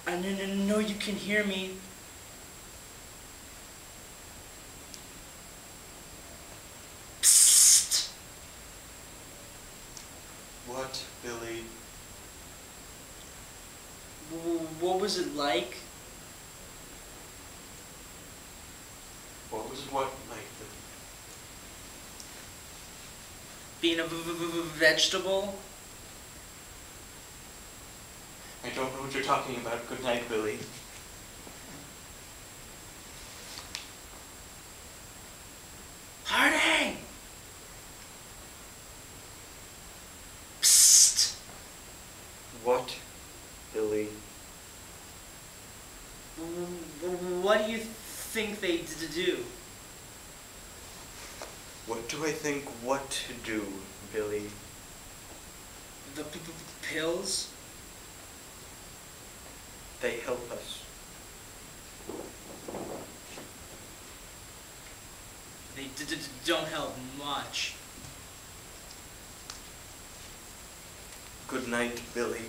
I know you can hear me. Psst. What, Billy? What was it like? What was what like? Being a vegetable? I don't know what you're talking about. Good night, Billy. Harding! Psst! What, Billy? What do you think they do? What do I think what to do, Billy? The pills? They help us. They don't help much. Good night, Billy.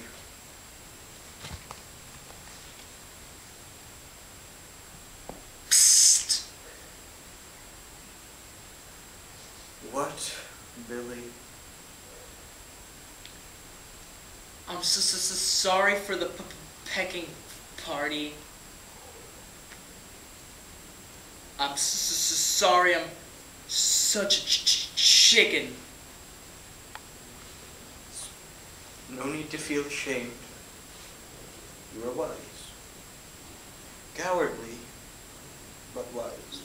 Psst! What, Billy? I'm so sorry for the pecking party. I'm sorry I'm such a chicken. No need to feel ashamed. You are wise. Cowardly, but wise.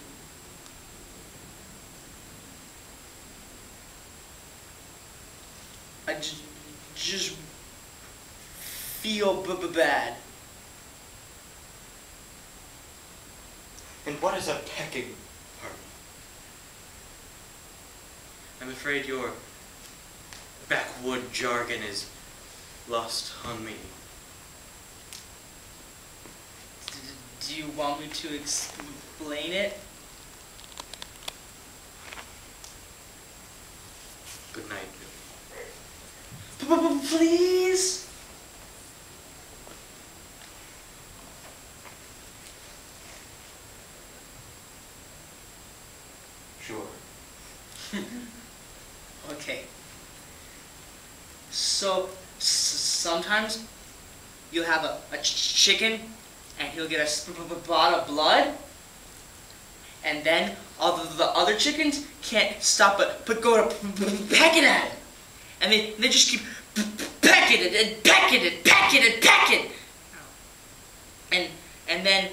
I just feel bad. And what is a pecking party? I'm afraid your backwood jargon is lost on me. Do you want me to explain it? Good night, Billy. Please? Sure. Okay. So, sometimes you'll have a chicken and he'll get a spot of blood, and then all the other chickens can't stop but go to pecking at it. And they just keep pecking it and pecking it, pecking it, pecking. And then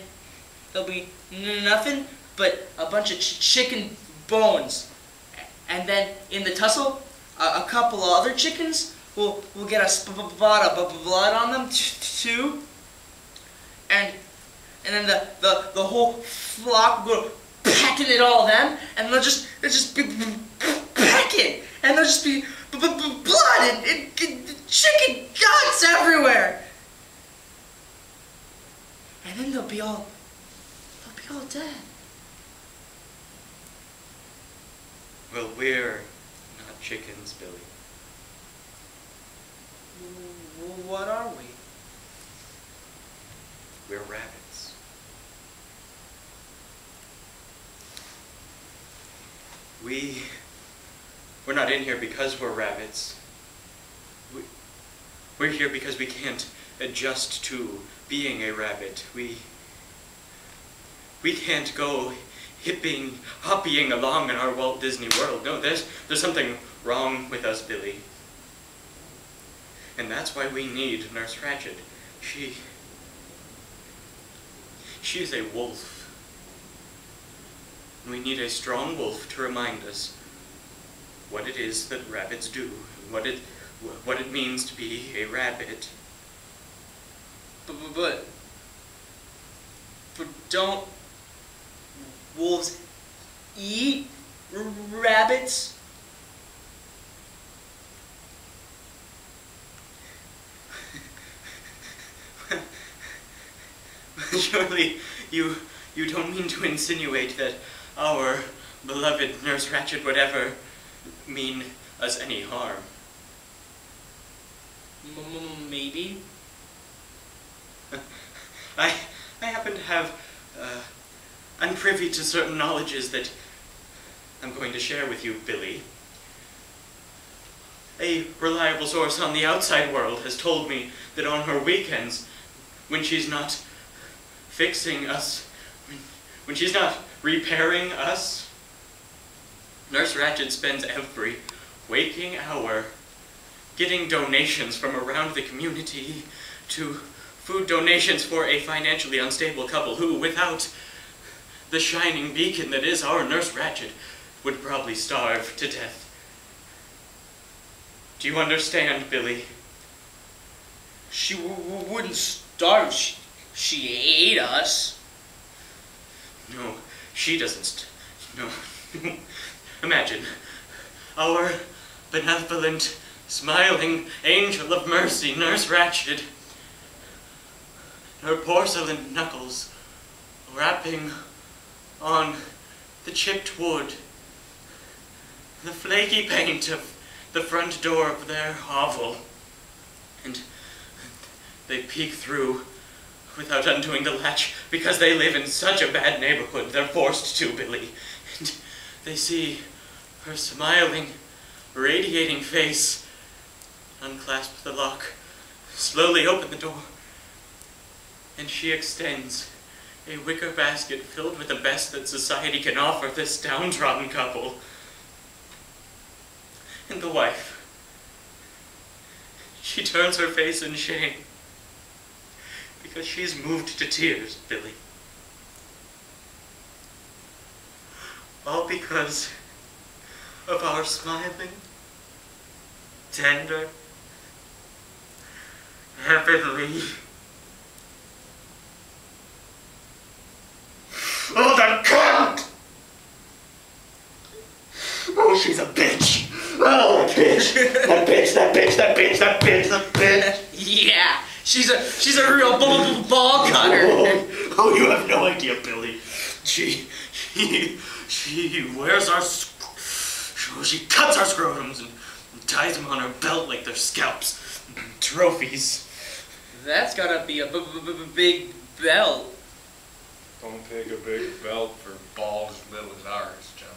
there'll be nothing but a bunch of chicken bones. And then in the tussle, a couple of other chickens will get a spot of blood on them too. And then the whole flock will go pecking at all them, and they'll just be pecking, and there'll just be blood and chicken guts everywhere. And then they'll be all dead. Well, we're not chickens, Billy. What are we? We're rabbits. We're not in here because we're rabbits. We're here because we can't adjust to being a rabbit. We can't go hopping along in our Walt Disney World. No, there's something wrong with us, Billy. And that's why we need Nurse Ratched. She's a wolf. We need a strong wolf to remind us what it is that rabbits do, what it means to be a rabbit. But don't wolves eat rabbits? Surely you don't mean to insinuate that our beloved Nurse Ratched would ever mean us any harm. Maybe. I happen to have, I'm privy to certain knowledges that I'm going to share with you, Billy. A reliable source on the outside world has told me that on her weekends, when she's not fixing us, when she's not repairing us, Nurse Ratched spends every waking hour getting donations from around the community to food donations for a financially unstable couple who, without the shining beacon that is our Nurse Ratched, would probably starve to death. Do you understand, Billy? She wouldn't starve. She ate us. No, she doesn't. No. Imagine, our benevolent, smiling angel of mercy, Nurse Ratched, her porcelain knuckles rapping on the chipped wood, the flaky paint of the front door of their hovel, and they peek through without undoing the latch because they live in such a bad neighborhood. They're forced to, Billy. And they see her smiling, radiating face, unclasp the lock, slowly open the door, and she extends a wicker basket filled with the best that society can offer this downtrodden couple. And the wife, she turns her face in shame because she's moved to tears, Billy. All because of our smiling, tender, heavenly... Oh, that cunt! Oh, she's a bitch. Oh, that bitch. That bitch, that bitch, that bitch, that bitch, that bitch. Yeah, she's a real ball cutter. Oh, you have no idea, Billy. She wears our... She cuts our scrotums and ties them on her belt like they're scalps. Trophies. That's gotta be a big belt. Don't take a big belt for balls as little as ours, gentlemen.